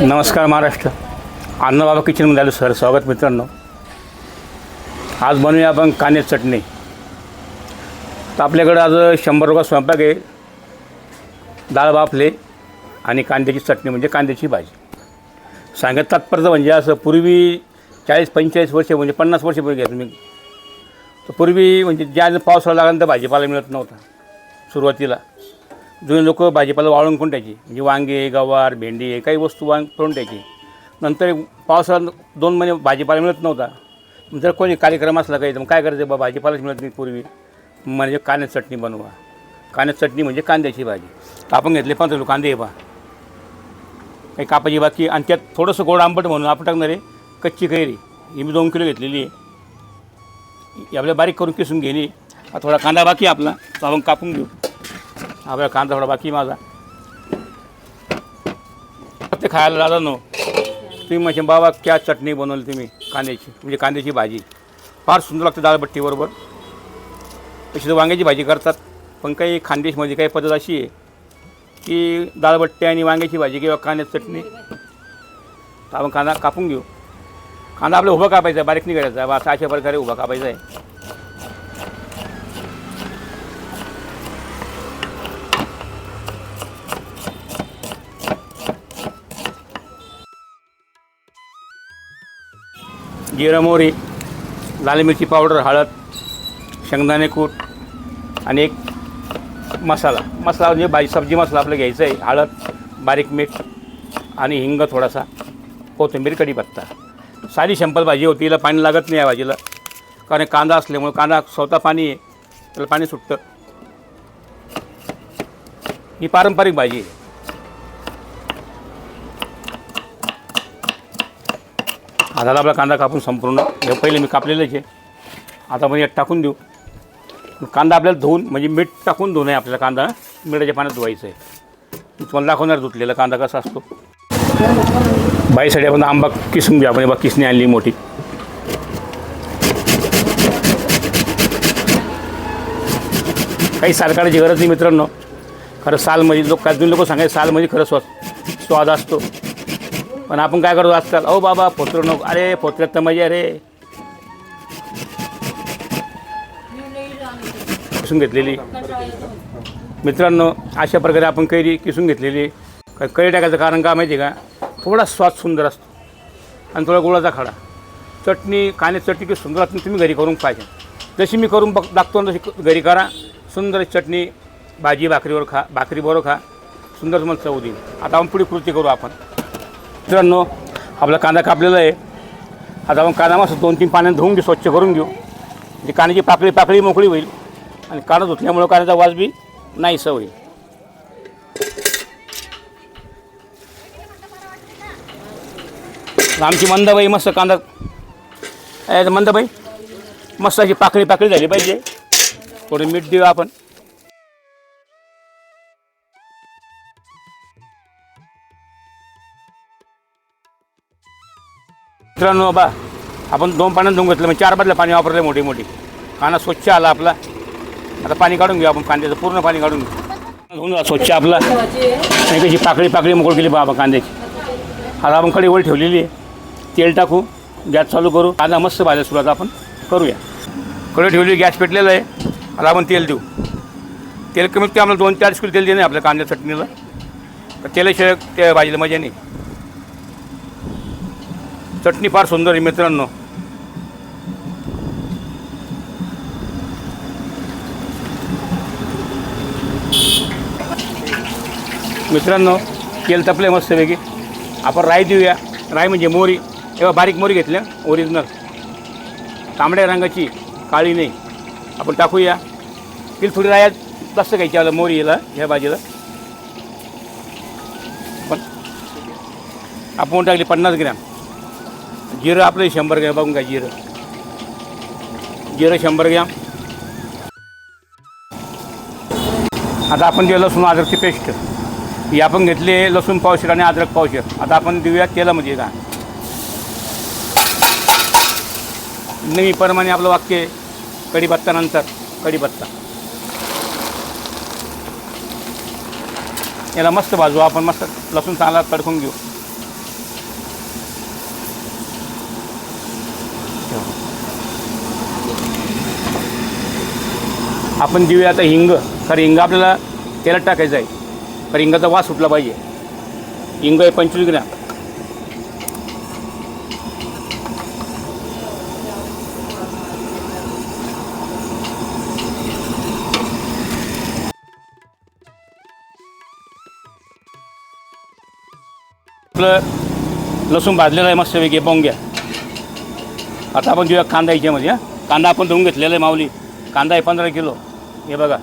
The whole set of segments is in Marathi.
नमस्कार महाराष्ट्र. अन्नबाबा किचनमध्ये आलो सर. स्वागत मित्रांनो. आज बनवूया आपण कांद्याची चटणी. तर आपल्याकडं आज 100 रुपये स्वयंपाक आहे. डाळ बाफले आणि कांद्याची चटणी म्हणजे कांद्याची भाजी. सांगत तात्पर्य म्हणजे असं पूर्वी 40-45 वर्ष म्हणजे 50 वर्षापूर्वी घ्या तुम्ही. तर पूर्वी म्हणजे ज्या पावसाळा लागल्यानंतर भाजीपाला मिळत नव्हता. सुरुवातीला जुने लोक भाजीपाला वाळून करून टाकायची, म्हणजे वांगे, गवार, भेंडी काही वस्तू करून टाकायची. नंतर पावसाळ्यात 2 महिने भाजीपाला मिळत नव्हता. जर कोणी कार्यक्रम असला काही तर मग काय करायचं, भाजीपालाच मिळत नाही पूर्वी, म्हणजे कांद्याची चटणी बनवा. कांद्याची चटणी म्हणजे कांद्याची भाजी. तर आपण घेतले 15 किलो कांदे बा काही कापायची बाकी, आणि त्यात थोडंसं गोड आंबट म्हणून आपण टाकणार आहे कच्ची कैरी. ही मी 2 किलो घेतलेली आहे. आपल्याला बारीक करून किसून घेणे. थोडा कांदा बाकी आपला, तो आपण कापून घेऊ. आपला कांदा थोडा बाकी माझा. ते खायला दादा नो तुम्ही म्हणजे बाबा क्या चटणी बनवली तुम्ही कांद्याची, म्हणजे कांद्याची भाजी फार सुंदर लागते डाळबट्टीबरोबर. तशी तर वांग्याची भाजी करतात, पण काही खानदेशमध्ये काही पद्धत अशी आहे की डाळबट्टी आणि वांग्याची भाजी किंवा कांद्याची चटणी. तर आपण कांदा कापून घेऊ. कांदा आपला उभा कापायचा आहे, बारीक नाही करायचा आहे. अशा प्रकारे उभा कापायचा आहे. जिरं, मोहरी, लाल मिरची पावडर, हळद, शेंगदाणे कूट आणि एक मसाला म्हणजे भाजी सब्जी मसाला आपला घ्यायचा आहे. हळद, बारीक मीठ आणि हिंग थोडासा, कोथिंबीर, कढीपत्ता. साधी सिंपल भाजी होती. हिला पाणी लागत नाही या भाजीला, कारण कांदा असल्यामुळे. कांदा स्वतः पाणी आहे, त्याला पाणी सुटतं. ही पारंपरिक भाजी आहे. आता आपला कांदा कापून संपूर्ण हे पहिले मी कापलेलंच आहे. आता आपण यात टाकून देऊ. कांदा आपल्याला धुवून, म्हणजे मीठ टाकून धुवून आहे आपल्याला. कांदा मिठाच्या पाण्यात धुवायचं आहे. तुम्हाला दाखवणार धुतलेला कांदा कसा असतो. बाईसाठी आपण आंबा किसून घ्या. आपण किसणी आणली मोठी. काही साल काढायची गरज नाही मित्रांनो. खरं सालमध्ये काही लोक सांगायचे सालमध्ये खरं स्वाद असतो. पण आपण काय करतो आजकाल, अहो बाबा फोत्र नको, अरे फोत्र्यात तर मजा रे. किसून घेतलेली मित्रांनो, अशा प्रकारे आपण कैरी किसून घेतलेली. कैरी टाकायचं कारण का माहिती आहे का, थोडा स्वाद सुंदर असतो आणि थोडा गुळाचा खडा. चटणी, कांद्याची चटणी की सुंदर असते. तुम्ही घरी करून पाहिजे जशी मी करून दाखतो ना, तशी घरी करा. सुंदर चटणी भाजी भाकरीबरोबर खा. सुंदर तुम्हाला चव देईल. आता आपण पुढे कृती करू आपण. मित्रांनो, आपला कांदा कापलेला आहे. आता आपण कांदा मस्त 2-3 पाण्यात धुवून घेऊ, स्वच्छ करून घेऊ. म्हणजे कांद्याची पाकळी मोकळी होईल. आणि कांदा धुतल्यामुळं कांद्याचा वास बी नाहीसा होईल. आमची मंदाबाई मस्त कांदा मंदाबाई मस्त अशी पाकळी झाली पाहिजे. थोडं मीठ देऊ आपण. मित्रांनो बा, आपण 2 पाण्यात धुवून घेतलं, म्हणजे 4 बादल्या पाणी वापरलं मोठी. कांदा स्वच्छ आला आपला. आता पाणी काढून घेऊ आपण. कांद्याचं पूर्ण पाणी काढून घेऊ. धुवून स्वच्छ आपला. आणि कशी पाकळी मोकळ केली बाबा कांद्याची. आता आपण कढईवर ठेवलेली आहे. तेल टाकू, गॅस चालू करू. कांदा मस्त भाजायला सुरुवात आपण करूया. कढई ठेवली, गॅस पेटलेला आहे. आता आपण तेल देऊ. तेल कमीत कमी आपल्याला 2-4 किलो तेल देणे आपल्या कांद्या चटणीला. तर तेलाशिवाय त्या भाजीला मजा नाही. चटणी फार सुंदर आहे मित्रांनो. मित्रांनो, तेल तपले मस्तपैकी. आपण राई देऊया. राई म्हणजे मोहरी. एव्हा बारीक मोहरी घेतल्या, ओरिजिनल तांबड्या रंगाची, काळी नाही. आपण टाकूया. तिला थोडी राया जास्त घ्यायची आपल्या मोहरीला ह्या भाजीला. पण आपण टाकली 50 ग्रॅम. जिरं आपलं 100 ग्रॅम. बघून काय जिरं 100 ग्रॅम. आता आपण दिलं लसूण अद्रकची पेस्ट. ही आपण घेतली लसूण पावशेर आणि अद्रक पावशेर. आता आपण देऊया तेलामध्ये. का नेहमीप्रमाणे आपलं वाक्य कढीपत्ता, नंतर कढीपत्ता. याला मस्त भाजू आपण, मस्त लसूण चांगला तडकून घेऊ. आपण देऊया आता हिंग. कारण हिंग आपल्याला तेलात टाकायचं आहे, कारण हिंगाचा वास सुटला पाहिजे. हिंग आहे 25 ग्रॅम. आपलं लसूण भाजलेलं आहे मस्तपैकी पाहून घ्या. आता आपण घेऊया कांदा याच्यामध्ये. कांदा आपण धुवून घेतलेला आहे माऊली. कांदा आहे 15 किलो. हे बघा.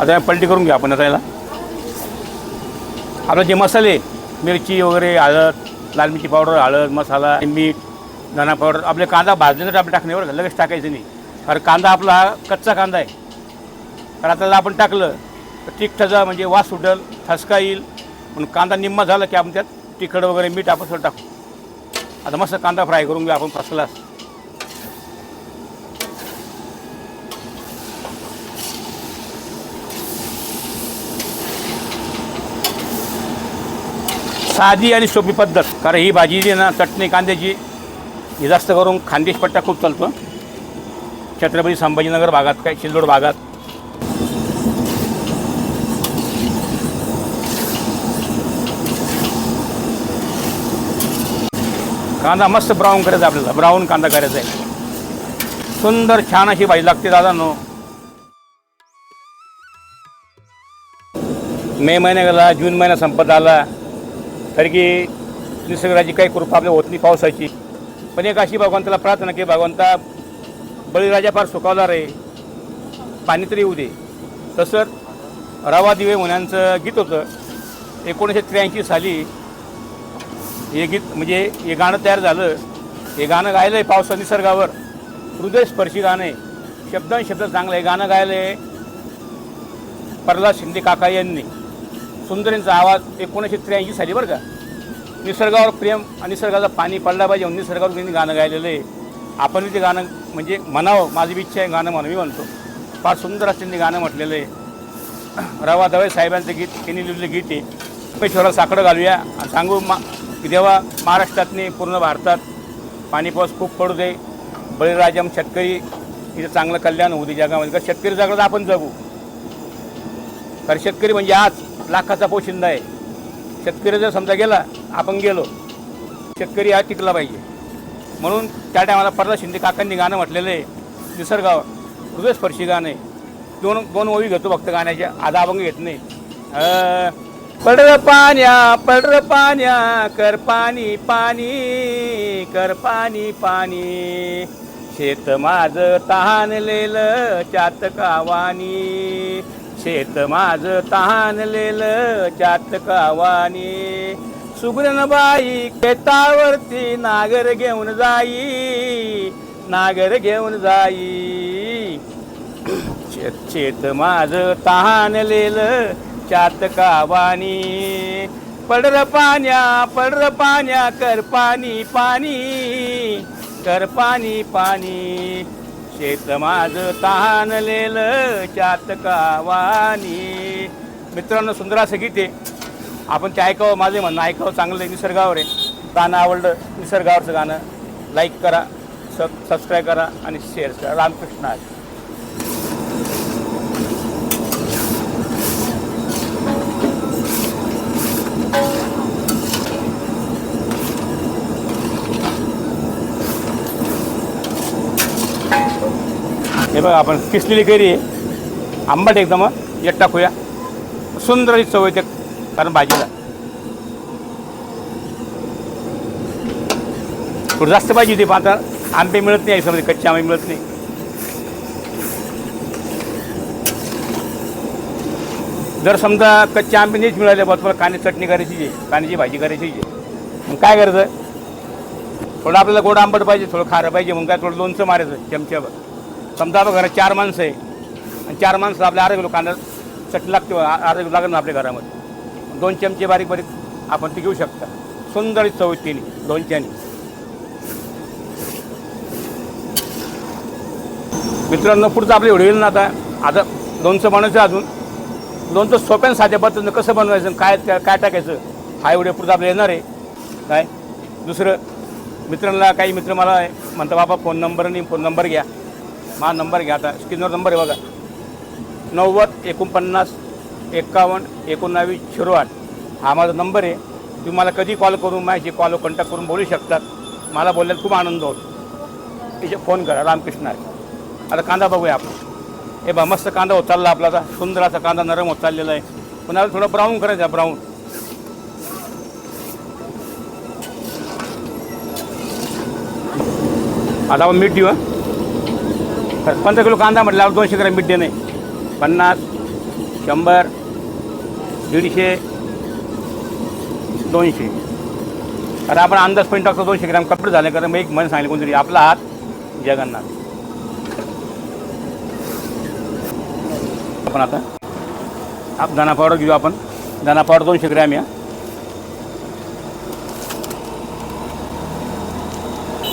आता पलटी करून घ्या आपण. आता याला आपलं जे मसाले, मिरची वगैरे, हळद, लाल मिरची पावडर, हळद, मसाला, मीठ, धना पावडर, आपले कांदा भाजल्यानंतर आपण टाकणे बरं का, लगेच टाकायचं नाही. कारण कांदा आपला हा कच्चा कांदा आहे. तर आता आपण टाकलं तर तिखटाचा म्हणजे वास सुटेल, ठसका येईल. म्हणून कांदा निम्मा झाला की आपण त्यात तिखट वगैरे मीठ आपण सगळं टाकू. आता मस्त कांदा फ्राय करून घेऊ आपण फर्स्ट क्लास. साधी आणि सोपी पद्धत. कारण ही भाजी जी ना चटणी कांद्याची, ही जास्त करून खानदेश पट्टा खूप चालतो. छत्रपती संभाजीनगर भागात, काय सिल्लोड भागात. कांदा मस्त ब्राऊन करायचा आपल्याला. ब्राऊन कांदा करायचा आहे. सुंदर छान अशी भाजी लागते दादांनो. मे महिना गेला, जून महिना संपत आला तरी की निसर्गाची काही कृपा आपल्या होत नाही पावसाची. पण एक अशी भगवंताला प्रार्थना की भगवंता बळीराजा फार सुखावला रे, पाणी तरी येऊ दे. तसंच रवा दिवे मुलांचं गीत होतं 1983 साली. हे गीत म्हणजे हे गाणं तयार झालं. हे गाणं गायलं आहे पावसा निसर्गावर. हृदयस्पर्शी गाणं आहे. शब्द चांगलं आहे. गाणं गायलं आहे प्रल्हाद शिंदे काका यांनी. सुंदरींचा आवाज 1983 साली बरं का. निसर्गावर प्रेम आणि निसर्गाचं पाणी पडला पाहिजे म्हणून निसर्गावर त्यांनी गाणं गायलेलं आहे. आपण ते गाणं म्हणजे म्हणावं, माझी इच्छा आहे गाणं म्हणून मी म्हणतो. फार सुंदर असं त्यांनी गाणं म्हटलेलं आहे. रवा दवे साहेबांचं गीत त्यांनी लिहिलेलं गीत आहे. परमेश्वराला साकडं घालूया आणि सांगू की देवा महाराष्ट्रातनी पूर्ण भारतात पाणी पाऊस खूप पडू दे. बळीराजा शेतकरी इथं चांगलं कल्याण होऊ दे जगामध्ये. कारण शेतकरी जगला तर आपण जगू. कारण शेतकरी म्हणजे आज लाखाचा पोशिंदा आहे. शेतकरी जर समजा गेला, आपण गेलो. शेतकरी हा टिकला पाहिजे म्हणून त्या टायमाला प्रल्हाद शिंदे काकांनी गाणं म्हटलेलं आहे निसर्गावर. हृदयस्पर्शी गाणं आहे. दोन ओवी घेतो फक्त गाण्याच्या, आधा अभंग घेत नाही. पडर पाण्या कर पाणी पाणी, कर पाणी पाणी. शेत माझं तहानलेलं चातकावानी, शेत माझं तहानलेलं चातकावानी. सुगरणबाई शेतावरती नागर घेऊन जाई, नागर घेऊन जाई. शेत माझं तहानलेलं चातकावानी. पडर पाण्या कर पाणी पाणी, कर पाणी पाणी. शेत माझं तहानलेलं चातकावानी. मित्रांनो, सुंदर असं गीत आहे. आपण ते ऐकावं. माझे म्हणणं ऐकावं. चांगलं आहे. निसर्गावर आहे. गाणं आवडलं, निसर्गावरचं गाणं लाईक करा, सबस्क्राईब करा आणि शेअर करा. रामकृष्ण आहे. हे बघा, आपण किसलेली कैरी आहे. आंबट एकदम. यात टाकूया. सुंदर अशी चव येते कारण भाजीला. थोडं जास्त भाजी होती. पण आता आंबे मिळत नाही. याच्यामध्ये कच्चे आंबे मिळत नाही. जर समजा कच्चे आंबे नाहीच मिळाले बघ, तुम्हाला कांद्याची चटणी करायची आहे, कांद्याची भाजी करायची आहे, मग काय करायचं? थोडं आपल्याला गोड आंबट पाहिजे, थोडं खारं पाहिजे. मग काय थोडं लोणचं मारायचं चमच्यावर. समजा आपण घरात 4 माणसं आहे आणि 4 माणसं आपल्या 1/2 किलो कांदा चटणी लागते. 1/2 किलो लागेल ना आपल्या घरामध्ये. 2 चमचे बारीक बारीक आपण ते घेऊ शकता. सुंदर चव येते लोणच्याने. मित्रांनो, पुढचं आपले व्हिडिओ येईल ना. आता लोणचं बनवायचं अजून. लोणचं सोप्या साध्या पद्धतीनं कसं बनवायचं, काय काय टाकायचं, हा व्हिडिओ पुढे आपल्याला येणार आहे. काय दुसरं मित्रांना, काही मित्र मला म्हणता बाबा फोन नंबर घ्या. माझा नंबर घ्या, आता स्क्रीनवर नंबर आहे बघा, 90 49 51 19 08. हा माझा नंबर आहे. तुम्ही मला कधी कॉल करून माझी कॉल कॉन्टॅक्ट करून बोलू शकतात. मला बोलल्यात खूप आनंद होतो. तिथे फोन करा. रामकृष्ण आहे. आता कांदा बघूया आपण. हे बा मस्त कांदा होत चालला आपला. आता सुंदर असा कांदा नरम होत चाललेला आहे. पण आता थोडं ब्राऊन करायचं. ब्राऊन आता आपण मीठ देऊ. 15 किलो कांदा म्हटल्यावर 200 ग्रॅम मीठ देणे. 50 100 150 200. आता आपण अंदाज पण टाकतो 200 ग्रॅम कपडे झाले. कारण मग एक मन सांगितलं कोणतरी, आपला हात जगन्नाथ. आपण आता धना पावडर घेऊ. आपण धना पावडर 200 ग्रॅम या.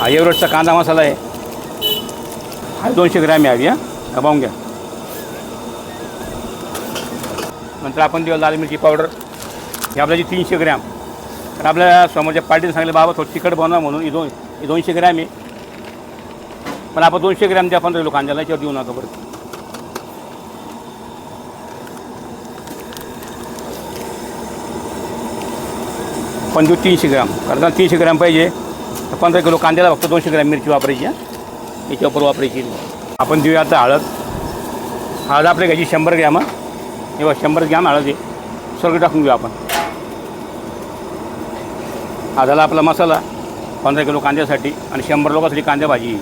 हा एव्हरेस्टचा कांदा मसाला आहे. हा 200 ग्रॅम यावी. हा पाहून घ्या. नंतर आपण देऊ लाल मिरची पावडर. ही आपल्याची 300 ग्रॅम. तर आपल्या समोरच्या पार्टीने सांगितलं बाबा थोडं तिखट बनवा म्हणून. ही 200 ग्रॅम आहे. पण आपण 200 ग्रॅम द्या 15 किलो कांद्याला. याच्यावर देऊ नका बरं. पण देऊ 300 ग्रॅम. कारण 300 ग्रॅम पाहिजे. तर 15 किलो कांद्याला फक्त 200 ग्रॅम मिरची वापरायची. याच्यावर वापरायची. आपण देऊया आता हळद. हळद आपल्या घ्यायची 100 ग्रॅम. हे बघा 100 ग्रॅम हळद आहे. सगळं टाकून घेऊ आपण. हा झाला आपला मसाला 15 किलो कांद्यासाठी आणि 100 लोकांसाठी कांद्या भाजी.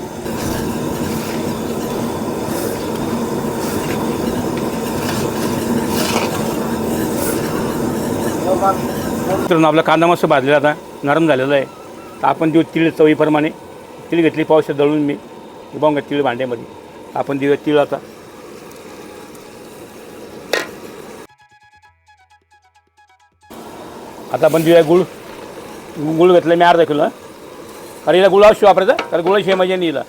तर आपला कांदा मस्त भाजलेला, आता नरम झालेला आहे. तर आपण देऊ तीळ चवीप्रमाणे. तीळ घेतली पावशे दळून मी. बघून तीळ भांड्यामध्ये. आपण देऊया तीळ आता. आता आपण देऊया गूळ. गूळ घेतलं मी अर्धा किलो. अरे हिला गुळ अवश्य वापरायचा, तर गुळाशिवाय मजा नाही हिला.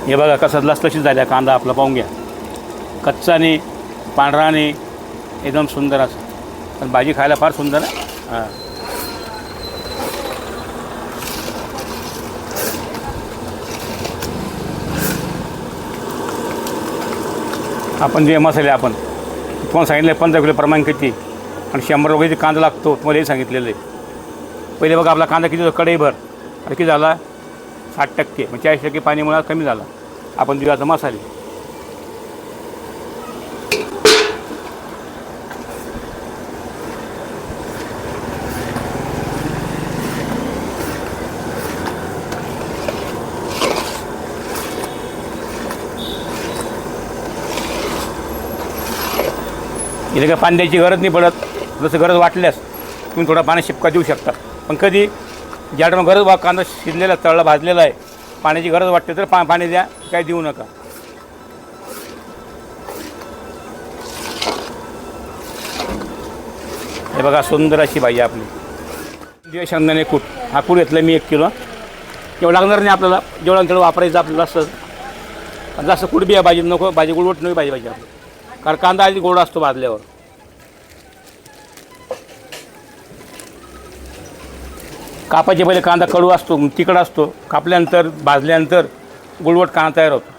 हे बघा कसा लसलशीत झाला कांदा आपला. पाहून घ्या. कच्चाने पांढराने एकदम सुंदर असं. पण भाजी खायला फार सुंदर आहे. हां आपण जे मसाले आपण तुम्हाला सांगितले 15 किलो प्रमाण किती आणि 100 रुपयाचे कांदा लागतो तुम्हाला हे सांगितलेलं आहे. पहिले बघा आपला कांदा किती कढईभर आणि किती झाला 60%. मग 40% पाणीमुळे कमी झाला. आपण देऊ आता मसाले. इथे काय पाणी द्यायची गरज नाही पडत. जसं गरज वाटल्यास तुम्ही थोडा पाणी शिपका देऊ शकता. पण कधी ज्या टायमा गरज कांदा शिजलेला तळला भाजलेला आहे, पाण्याची गरज वाटते तर पाणी द्या. काय देऊ नका. हे बघा सुंदर अशी भाजी आपली. दिवे शेंगदाणे कूट. हा कूट घेतला मी 1 किलो. एवढं लागणार नाही आपल्याला. जेवढं तेवढं वापरायचं आपल्याला. असं जास्त कूट बी आहे भाजी नको. भाजी गुळवट नाही पाहिजे आपली. कारण कांदा आधी गोड असतो भाजल्यावर. कापायचे पहिले कांदा कडू असतो, तिखट असतो. कापल्यानंतर भाजल्यानंतर गुळवट कांदा तयार होतो.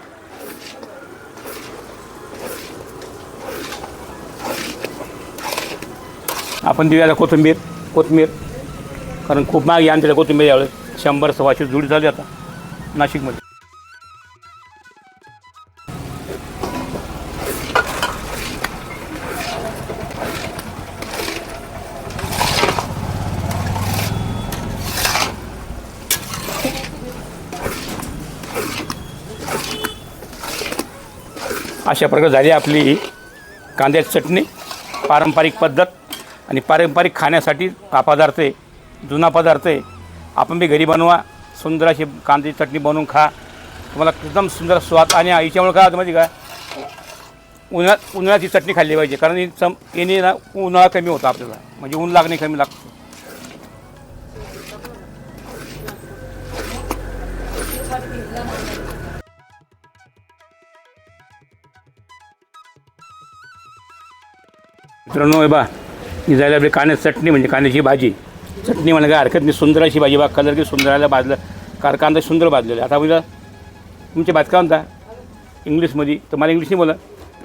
आपण देऊया कोथिंबीर. कारण खूप महाग आमच्याकडे कोथिंबीर यावेळेस 100 सव्वाशे जुडी झाली आता नाशिकमध्ये. अशा प्रकारे झाली आपली कांद्याची चटणी. पारंपरिक पद्धत आणि पारंपरिक खाण्यासाठी हा पदार्थ आहे. जुना पदार्थ आहे. आपण बी घरी बनवा. सुंदर अशी कांद्याची चटणी बनवून खा. तुम्हाला एकदम सुंदर स्वाद. आणि याच्यामुळे काय होतं माहिती का, उन्हाळ्याची चटणी खाल्ली पाहिजे. कारण याने ना उन्हाळा कमी होता आपल्याला. म्हणजे ऊन लागणे कमी लागतं. मित्रांनो हे बा ही झाली आपली कांद्याची चटणी म्हणजे कांद्याची भाजी. चटणी म्हणजे काय हरकत नाही, सुंदर अशी भाजी बा. कलर की सुंदर आला भाजलं कांदा सुंदर भाजलेला. आता आपल्याला तुमची बात काय म्हणता इंग्लिशमध्ये, तर मला इंग्लिश नाही बोला.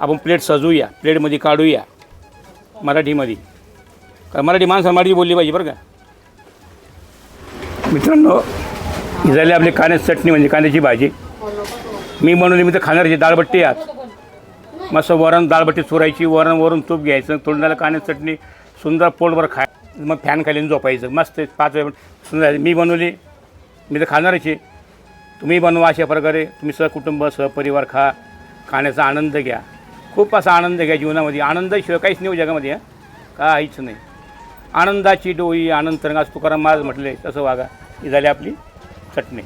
आपण प्लेट सजवूया, प्लेटमध्ये काढूया मराठीमध्ये, कारण मराठी माणसं मराठी बोलली पाहिजे बरं का. मित्रांनो ही झाली आपली कांद्याची चटणी म्हणजे कांद्याची भाजी. मी बनवली, मी तर खाणारची डाळबट्टी आत मस्त वरण डाळबट्टी चुरायची, वरण तूप घ्यायचं, तोंडाला कांद्याची चटणी सुंदर पोटभर खाय, मग फॅन खाली झोपायचं मस्त 5 वेळ सुंदर. मी बनवली, मी तर खाणारच आहे. तुम्ही बनवा अशा प्रकारे, तुम्ही सहकुटुंब सहपरिवार खा, खाण्याचा आनंद घ्या. खूप असा आनंद घ्या जीवनामध्ये. आनंदाशिवाय काहीच नाही हो जगामध्ये, काहीच नाही. आनंदाची डोई आनंद तरंग, आज तुकाराम महाराज म्हटले तसं वागा. ही झाली आपली चटणी.